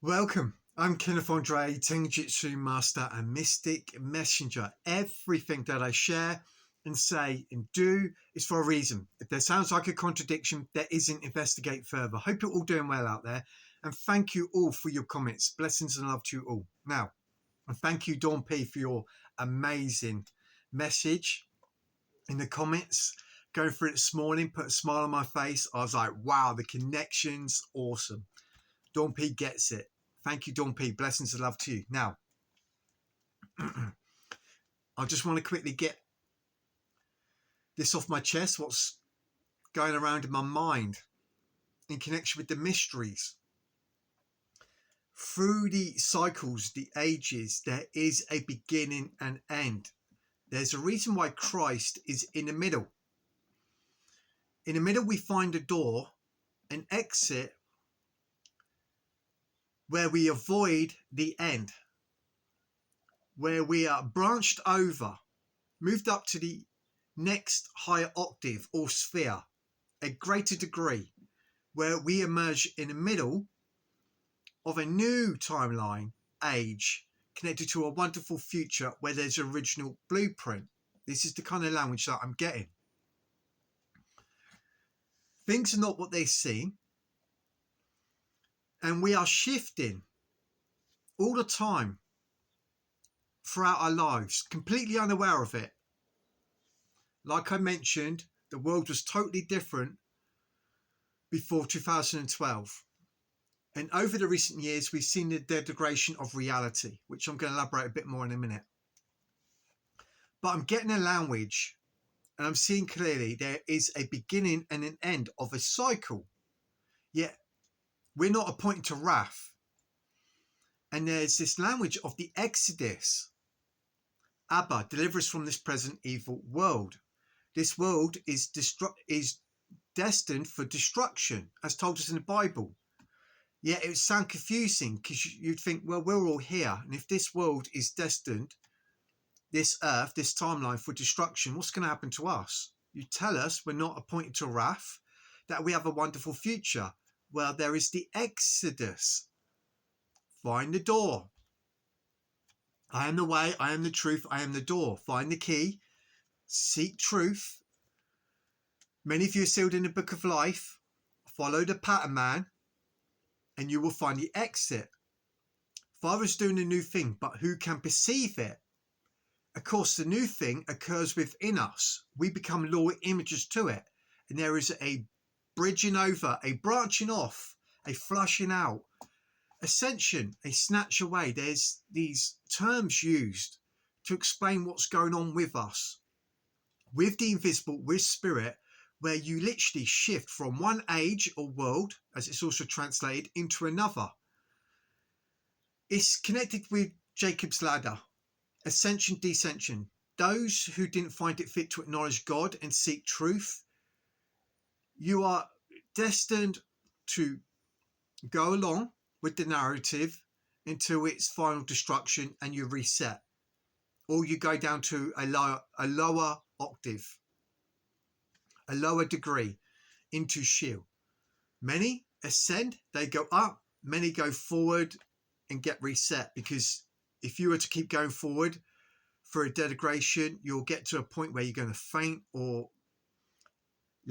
Welcome. I'm Kenneth Andre, Tenjitsu Master and Mystic Messenger. Everything that I share and say and do is for a reason. If there sounds like a contradiction, there isn't. Investigate further. Hope you're all doing well out there. And thank you all for your comments. Blessings and love to you all. Now, and thank you, Dawn P, for your amazing message in the comments. Going through it this morning, put a smile on my face. I was like, wow, the connection's awesome. Dawn P gets it. Thank you, Dawn P. Blessings and love to you. Now, I just want to quickly get this off my chest, what's going around in my mind in connection with the mysteries. Through the cycles, the ages, there is a beginning and end. There's a reason why Christ is in the middle. In the middle, we find a door, an exit, where we avoid the end, where we are branched over, moved up to the next higher octave or sphere, a greater degree, where we emerge in the middle of a new timeline, age, connected to a wonderful future where there's an original blueprint. This is the kind of language that I'm getting. Things are not what they seem, and we are shifting all the time throughout our lives, completely unaware of it. Like I mentioned, the world was totally different before 2012. And over the recent years, we've seen the degradation of reality, which I'm going to elaborate a bit more in a minute. But I'm getting a language, and I'm seeing clearly there is a beginning and an end of a cycle. Yet we're not appointed to wrath. And there's this language of the Exodus. Abba, deliver us from this present evil world. This world is destined for destruction, as told us in the Bible. Yet it would sound confusing because you'd think, well, we're all here. And if this world is destined, this earth, this timeline for destruction, what's going to happen to us? You tell us we're not appointed to wrath, that we have a wonderful future. Well, there is the Exodus. Find the door. I am the way, I am the truth, I am the door. Find the key. Seek truth. Many of you are sealed in the book of life. Follow the pattern man, and you will find the exit. Father is doing a new thing, but who can perceive it? Of course, the new thing occurs within us. We become law images to it. And there is a bridging over, a branching off, a flushing out, ascension, a snatch away. There's these terms used to explain what's going on with us, with the invisible, with spirit, where you literally shift from one age or world, as it's also translated, into another. It's connected with Jacob's ladder, ascension, descension. Those who didn't find it fit to acknowledge God and seek truth, you are destined to go along with the narrative until its final destruction and you reset, or you go down to a lower octave, a lower degree into Sheol. Many ascend, they go up, many go forward and get reset, because if you were to keep going forward for a degradation, you'll get to a point where you're going to faint or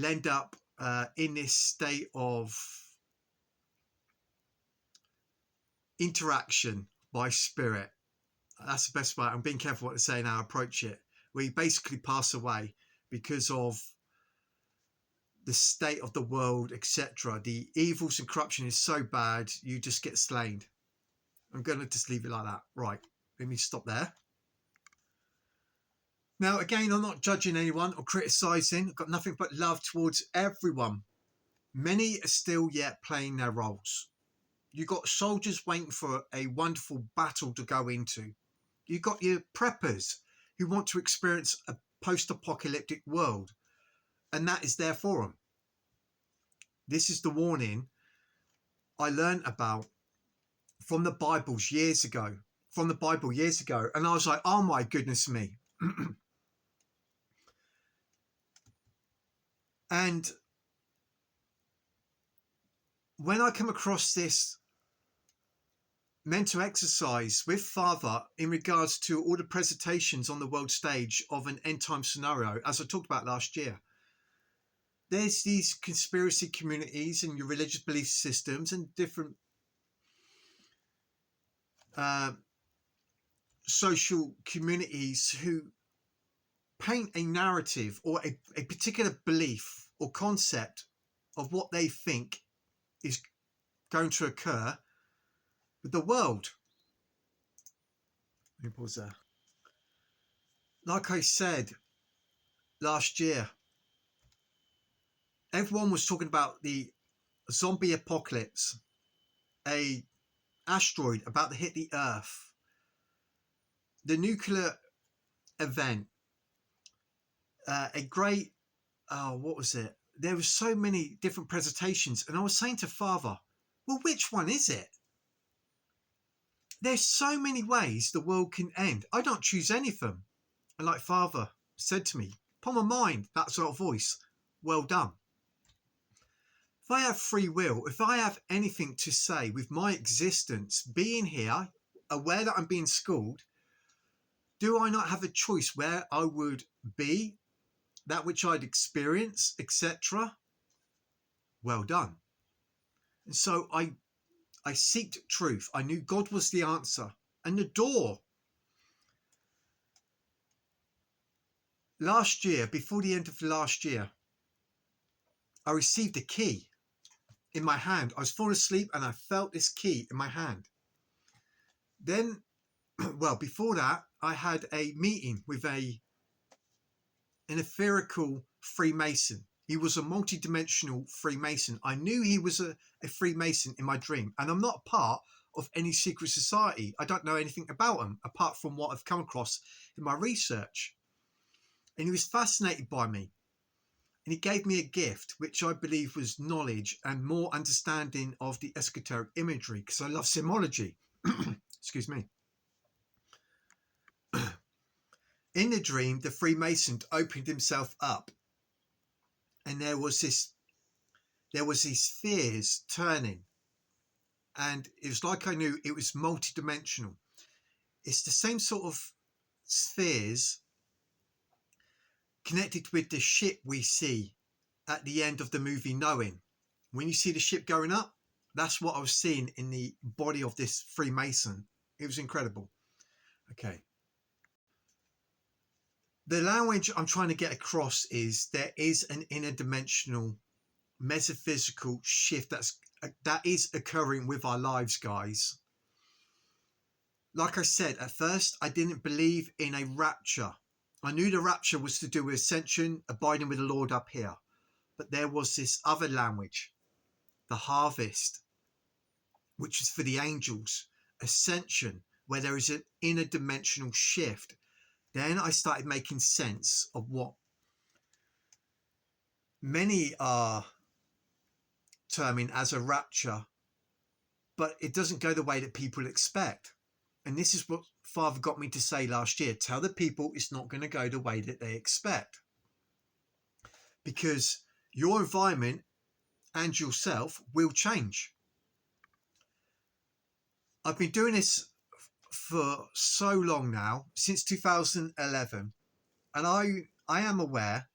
end up in this state of interaction by spirit. That's the best way. I'm being careful what to say now. Approach it. We basically pass away because of the state of the world, etc. The evils and corruption is so bad, you just get slain. I'm going to just leave it like that. Right. Let me stop there. Now, again, I'm not judging anyone or criticising. I've got nothing but love towards everyone. Many are still yet playing their roles. You've got soldiers waiting for a wonderful battle to go into. You've got your preppers who want to experience a post-apocalyptic world, and that is there for them. This is the warning I learned about from the Bible years ago, and I was like, oh my goodness me. And when I come across this mental exercise with Father in regards to all the presentations on the world stage of an end time scenario, as I talked about last year. There's these conspiracy communities and your religious belief systems and different social communities who paint a narrative or a particular belief or concept of what they think is going to occur with the world. Let me pause there. Like I said last year, everyone was talking about the zombie apocalypse, a asteroid about to hit the Earth, the nuclear event, a great, what was it? There were so many different presentations, and I was saying to Father, well, which one is it? There's so many ways the world can end. I don't choose any of them. And like Father said to me, upon my mind, that sort of voice, well done. If I have free will, if I have anything to say with my existence, being here, aware that I'm being schooled, do I not have a choice where I would be, that which I'd experience, etc.? Well done. And so I seeked truth. I knew God was the answer and the door. Last year, before the end of last year, I received a key in my hand. I was falling asleep and I felt this key in my hand. Then, well, before that, I had a meeting with an etherical Freemason. He was a multi-dimensional Freemason. I knew he was a Freemason in my dream, and I'm not a part of any secret society. I don't know anything about them apart from what I've come across in my research. And he was fascinated by me. And he gave me a gift, which I believe was knowledge and more understanding of the esoteric imagery, because I love symbology. Excuse me. In the dream, the Freemason opened himself up, and there was these spheres turning, and it was like I knew it was multi-dimensional. It's the same sort of spheres connected with the ship we see at the end of the movie Knowing. When you see the ship going up, that's what I was seeing in the body of this Freemason. It was incredible. Okay. The language I'm trying to get across is there is an interdimensional metaphysical shift that is occurring with our lives, guys. Like I said, at first, I didn't believe in a rapture. I knew the rapture was to do with ascension, abiding with the Lord up here. But there was this other language, the harvest, which is for the angels, ascension, where there is an interdimensional shift. Then I started making sense of what many are terming as a rapture, but it doesn't go the way that people expect. And this is what Father got me to say last year. Tell the people it's not going to go the way that they expect. Because your environment and yourself will change. I've been doing this for so long now, since 2011, and I am aware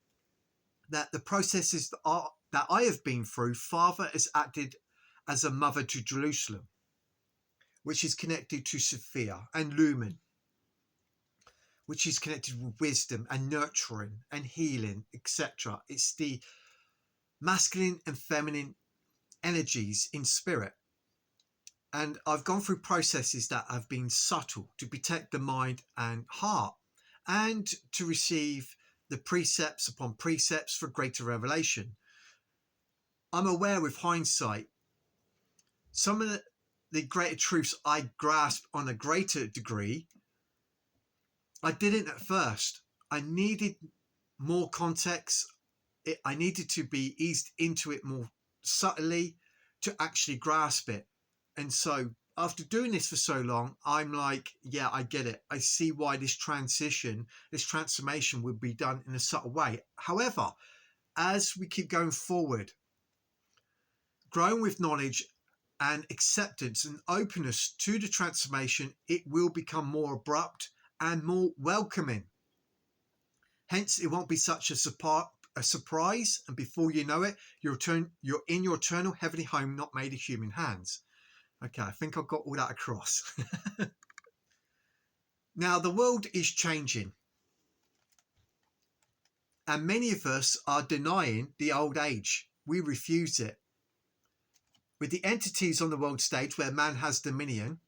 that the processes that I have been through, Father has acted as a mother to Jerusalem, which is connected to Sophia, and Lumen, which is connected with wisdom and nurturing and healing, etc. It's the masculine and feminine energies in spirit. And I've gone through processes that have been subtle to protect the mind and heart, and to receive the precepts upon precepts for greater revelation. I'm aware with hindsight, some of the greater truths I grasped on a greater degree, I didn't at first. I needed more context. I needed to be eased into it more subtly to actually grasp it. And so after doing this for so long, I'm like, yeah, I get it. I see why this transformation would be done in a subtle way. However, as we keep going forward, growing with knowledge and acceptance and openness to the transformation, it will become more abrupt and more welcoming. Hence, it won't be such a surprise, and before you know it, you're in your eternal heavenly home, not made of human hands. Okay, I think I've got all that across. Now, the world is changing, and many of us are denying the old age. We refuse it. With the entities on the world stage where man has dominion,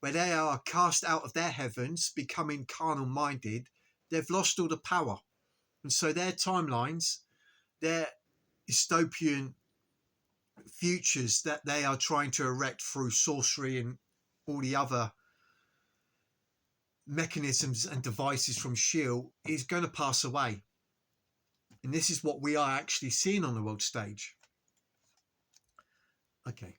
where they are cast out of their heavens, becoming carnal minded, they've lost all the power. And so their timelines, their dystopian futures that they are trying to erect through sorcery and all the other mechanisms and devices from S.H.I.E.L.D. is going to pass away. And this is what we are actually seeing on the world stage. Okay.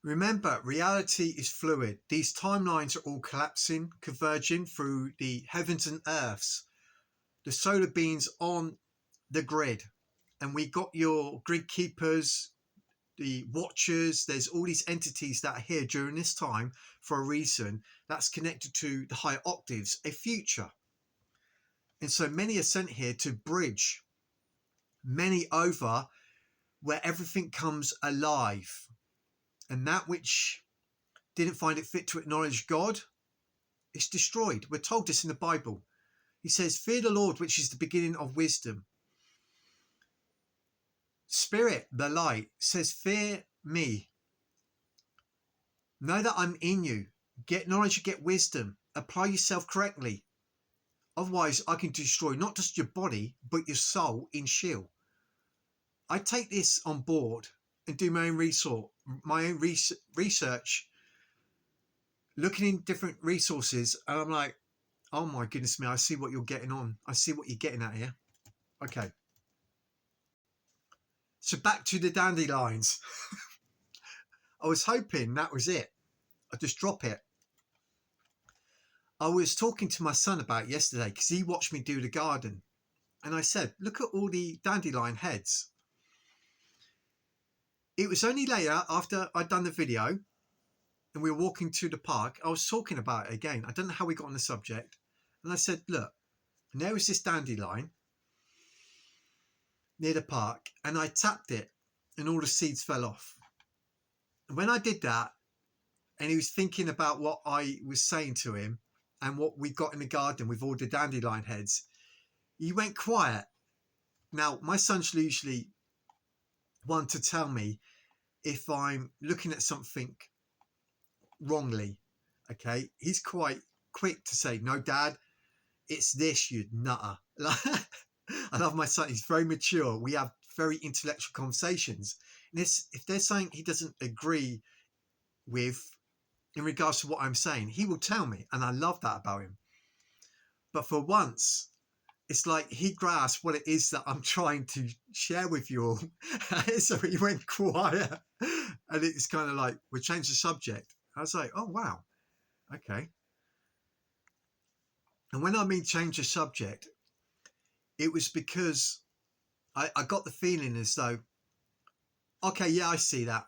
Remember, reality is fluid. These timelines are all collapsing, converging through the heavens and earths, the solar beings on the grid. And we got your grid keepers, the watchers. There's all these entities that are here during this time for a reason that's connected to the higher octaves, a future. And so many are sent here to bridge many over where everything comes alive. And that which didn't find it fit to acknowledge God, it's destroyed. We're told this in the Bible. He says, fear the Lord, which is the beginning of wisdom. Spirit, the light, says, fear me. Know that I'm in you. Get knowledge, get wisdom. Apply yourself correctly. Otherwise, I can destroy not just your body, but your soul in S.H.I.E.L.D. I take this on board and do my own research, looking in different resources, and I'm like, oh my goodness me, I see what you're getting on. I see what you're getting at here. Okay. So back to the dandelions. I was hoping that was it. I'd just drop it. I was talking to my son about it yesterday because he watched me do the garden. And I said, look at all the dandelion heads. It was only later, after I'd done the video and we were walking to the park, I was talking about it again. I don't know how we got on the subject. And I said, look, and there was this dandelion near the park, and I tapped it and all the seeds fell off. And when I did that, and he was thinking about what I was saying to him and what we got in the garden with all the dandelion heads, he went quiet. Now, my son's usually one to tell me if I'm looking at something wrongly. Okay, he's quite quick to say, no, Dad, it's this, you nutter. I love my son. He's very mature. We have very intellectual conversations. And if there's something he doesn't agree with in regards to what I'm saying, he will tell me. And I love that about him. But for once, it's like he grasped what it is that I'm trying to share with you all. So he went quiet. And it's kind of like, we changed the subject. I was like, oh, wow. Okay. And when I mean change the subject, it was because I got the feeling as though, okay, yeah, I see that.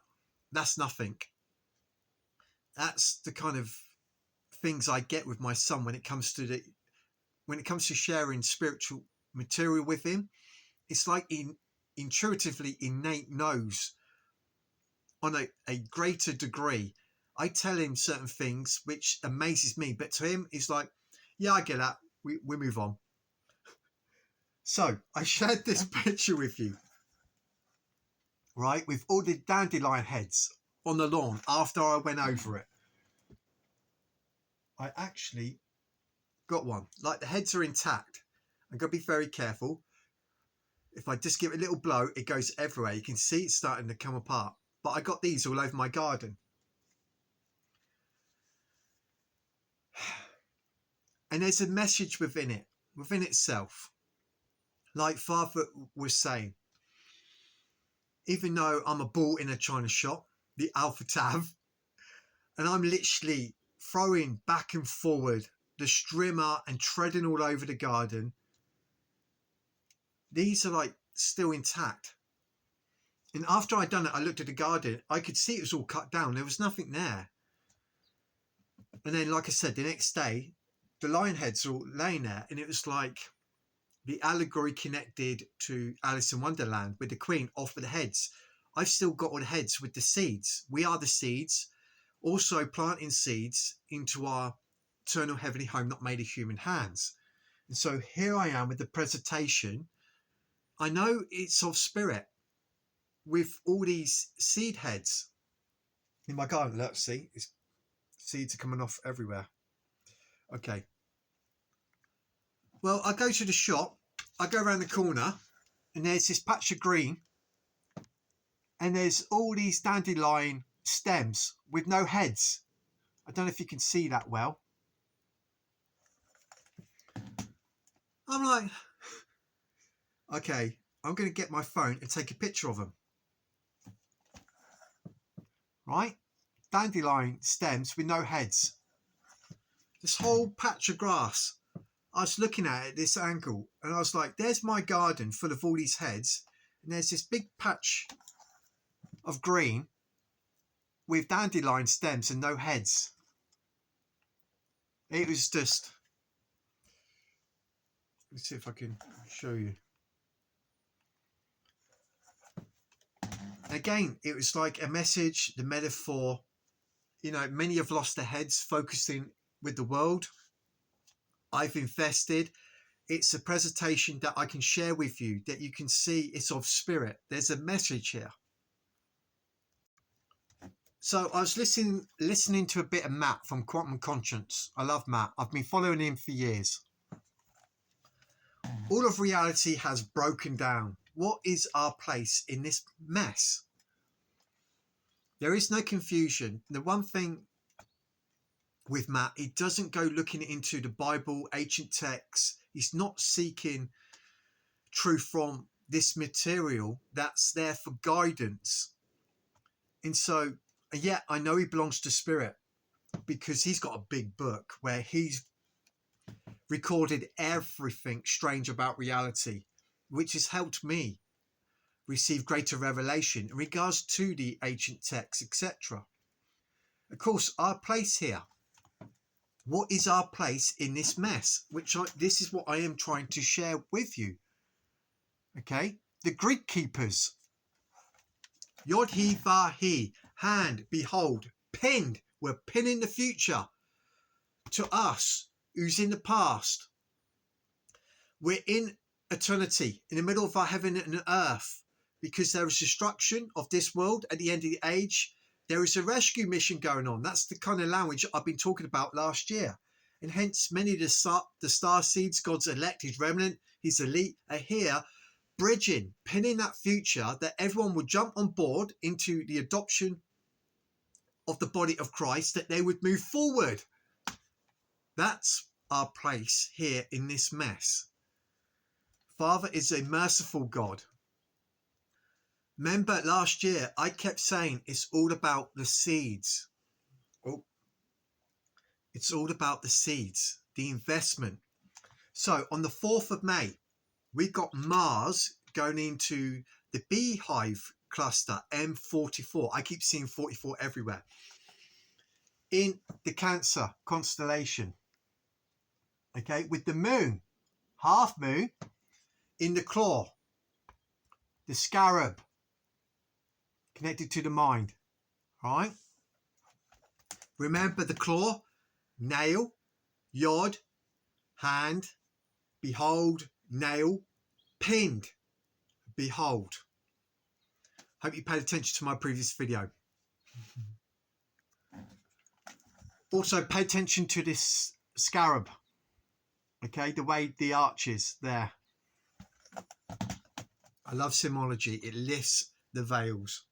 That's nothing. That's the kind of things I get with my son when it comes to sharing spiritual material with him. It's like he intuitively innate knows on a greater degree. I tell him certain things which amazes me, but to him it's like, yeah, I get that. We move on. So I shared this picture with you, right, with all the dandelion heads on the lawn after I went over it. I actually got one. Like, the heads are intact. I've got to be very careful. If I just give it a little blow, it goes everywhere. You can see it's starting to come apart. But I got these all over my garden. And there's a message within itself. Like Father was saying, even though I'm a bull in a china shop, the Alpha Tav, and I'm literally throwing back and forward the strimmer and treading all over the garden, these are like still intact. And after I'd done it, I looked at the garden. I could see it was all cut down. There was nothing there. And then, like I said, the next day, the lion heads are all laying there. And it was like the allegory connected to Alice in Wonderland with the Queen off with the heads. I've still got all the heads with the seeds. We are the seeds. Also planting seeds into our eternal heavenly home not made of human hands. And so here I am with the presentation. I know it's of spirit with all these seed heads in my garden. Look, see, seeds are coming off everywhere. Okay. Well, I go to the shop, I go around the corner, and there's this patch of green, and there's all these dandelion stems with no heads. I don't know if you can see that well. I'm like, okay, I'm going to get my phone and take a picture of them. Right? Dandelion stems with no heads. This whole patch of grass. I was looking at it at this angle, and I was like, there's my garden full of all these heads, and there's this big patch of green with dandelion stems and no heads. It was just... Let's see if I can show you. Again, it was like a message, the metaphor. You know, many have lost their heads focusing with the world. I've invested. It's a presentation that I can share with you, that you can see it's of spirit. There's a message here. So I was listening to a bit of Matt from Quantum Conscience. I love Matt. I've been following him for years. All of reality has broken down. What is our place in this mess? There is no confusion. The one thing with Matt, he doesn't go looking into the Bible, ancient texts. He's not seeking truth from this material that's there for guidance. And so, yeah, I know he belongs to Spirit because he's got a big book where he's recorded everything strange about reality, which has helped me receive greater revelation in regards to the ancient texts, etc. Of course, our place here. What is our place in this mess? This is what I am trying to share with you. Okay, the Greek keepers. Yod he va he, hand, behold, pinned. We're pinning the future to us, who's in the past. We're in eternity, in the middle of our heaven and earth, because there is destruction of this world at the end of the age. There is a rescue mission going on. That's the kind of language I've been talking about last year. And hence many of the star seeds, God's elect, his remnant, his elite, are here bridging, pinning that future that everyone will jump on board into the adoption of the body of Christ, that they would move forward. That's our place here in this mess. Father is a merciful God. Remember last year, I kept saying it's all about the seeds. Oh, it's all about the seeds, the investment. So on the 4th of May, we got Mars going into the Beehive cluster, M44. I keep seeing 44 everywhere. In the Cancer constellation. Okay, with the moon, half moon, in the claw, the scarab, connected to the mind. All right. Remember the claw, nail, yod, hand, behold, nail, pinned, behold. Hope you paid attention to my previous video. Also, pay attention to this scarab. Okay, the way the arch is there. I love symbology. It lifts the veils.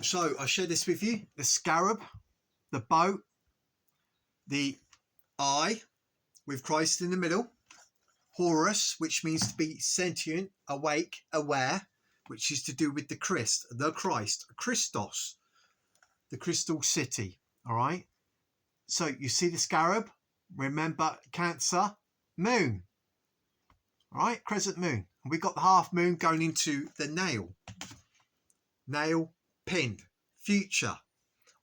So I share this with you. The scarab, the boat, the eye with Christ in the middle. Horus, which means to be sentient, awake, aware, which is to do with the Christ, Christos, the crystal city. All right. So you see the scarab. Remember Cancer, moon. All right, crescent moon. And we got the half moon going into the nail. Nail, pinned, future.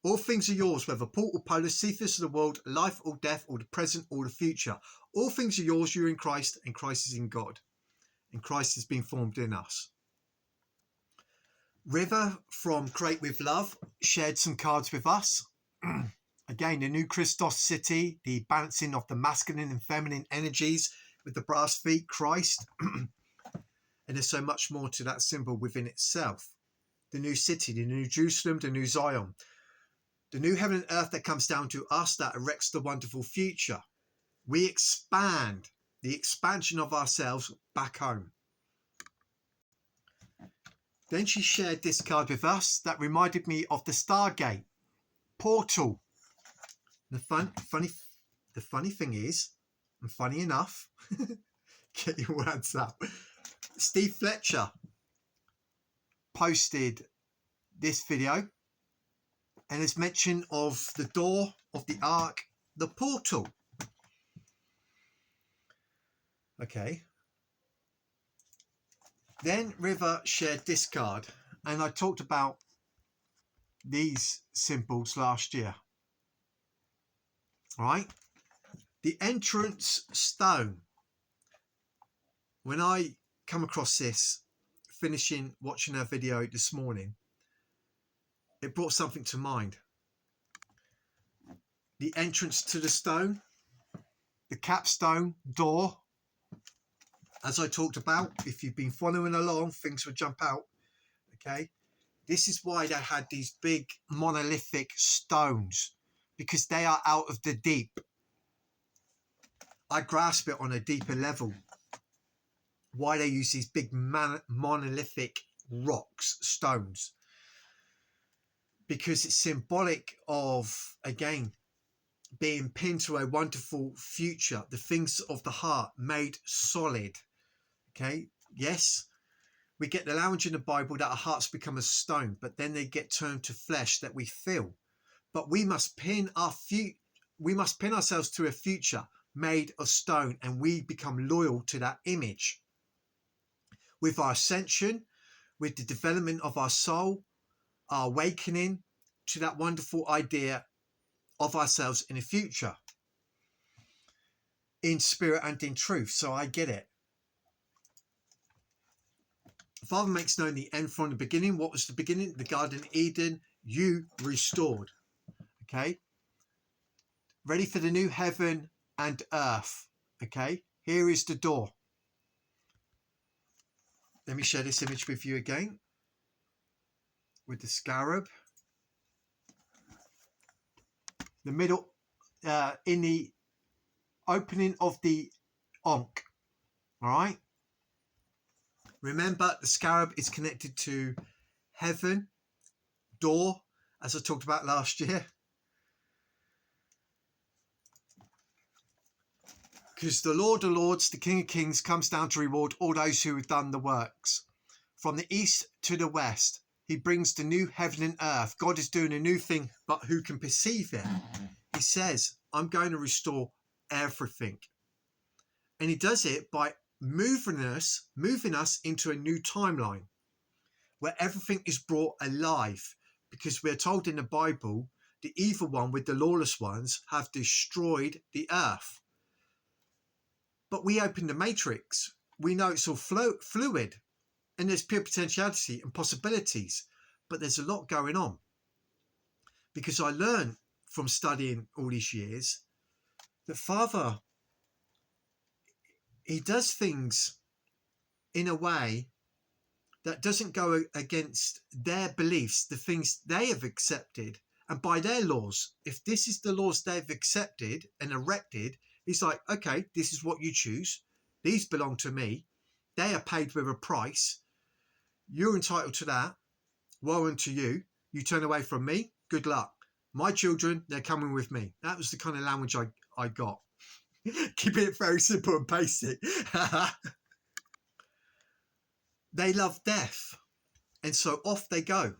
All things are yours, whether portal, polar, cephas of the world, life or death, or the present or the future. All things are yours, you're in Christ, and Christ is in God. And Christ has been formed in us. River from Create With Love shared some cards with us. Again, the new Christos city, the balancing of the masculine and feminine energies with the brass feet, Christ. And there's so much more to that symbol within itself. The new city, the new Jerusalem, the new Zion. The new heaven and earth that comes down to us, that erects the wonderful future. We expand, the expansion of ourselves back home. Then she shared this card with us that reminded me of the Stargate portal. The funny thing is, and funny enough, get your words up. Steve Fletcher posted this video and has mention of the door of the ark, the portal. Okay. Then River shared this card, and I talked about these symbols last year. All right. The entrance stone. When I come across this, finishing watching her video this morning, it brought something to mind. The entrance to the stone, the capstone door. As I talked about, if you've been following along, things will jump out. Okay. This is why they had these big monolithic stones, because they are out of the deep. I grasp it on a deeper level. Why they use these big monolithic rocks, stones. Because it's symbolic of, again, being pinned to a wonderful future. The things of the heart made solid. Okay, yes, we get the language in the Bible that our hearts become as stone, but then they get turned to flesh that we feel. But we must pin ourselves to a future made of stone, and we become loyal to that image. With our ascension, with the development of our soul, our awakening to that wonderful idea of ourselves in the future, in spirit and in truth. So I get it. Father makes known the end from the beginning. What was the beginning? The Garden of Eden, you restored. Okay. Ready for the new heaven and earth. Okay. Here is the door. Let me share this image with you again. With the scarab. The middle, in the opening of the Ankh. All right. Remember, the scarab is connected to heaven, door, as I talked about last year. Because the Lord of Lords, the King of Kings, comes down to reward all those who have done the works. From the east to the west, he brings the new heaven and earth. God is doing a new thing, but who can perceive it? He says, I'm going to restore everything. And he does it by moving us into a new timeline where everything is brought alive, because we're told in the Bible the evil one with the lawless ones have destroyed the earth. But we open the matrix, we know it's all fluid, and there's pure potentiality and possibilities, but there's a lot going on. Because I learned from studying all these years that Father, he does things in a way that doesn't go against their beliefs, the things they have accepted, and by their laws. If this is the laws they've accepted and erected, he's like, okay, this is what you choose. These belong to me. They are paid with a price. You're entitled to that. Woe unto you. You turn away from me. Good luck. My children, they're coming with me. That was the kind of language I got. Keeping it very simple and basic. They love death. And so off they go.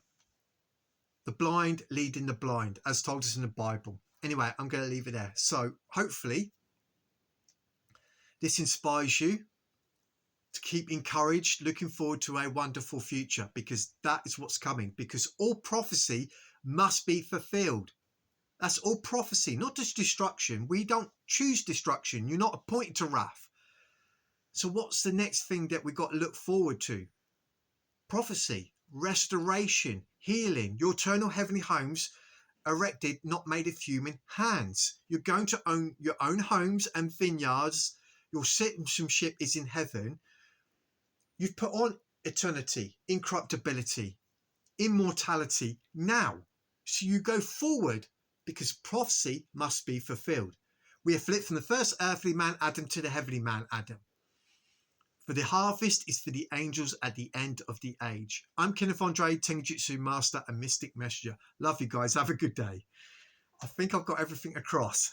The blind leading the blind, as told us in the Bible. Anyway, I'm going to leave it there. So hopefully this inspires you to keep encouraged, looking forward to a wonderful future, because that is what's coming, because all prophecy must be fulfilled. That's all prophecy, not just destruction. We don't choose destruction. You're not appointed to wrath. So what's the next thing that we've got to look forward to? Prophecy, restoration, healing, your eternal heavenly homes erected, not made of human hands. You're going to own your own homes and vineyards. Your citizenship is in heaven. You've put on eternity, incorruptibility, immortality now. So you go forward, because prophecy must be fulfilled. We are flipped from the first earthly man Adam to the heavenly man Adam. For the harvest is for the angels at the end of the age. I'm Kenneth Andre, Tenjutsu Master and Mystic Messenger. Love you guys. Have a good day. I think I've got everything across.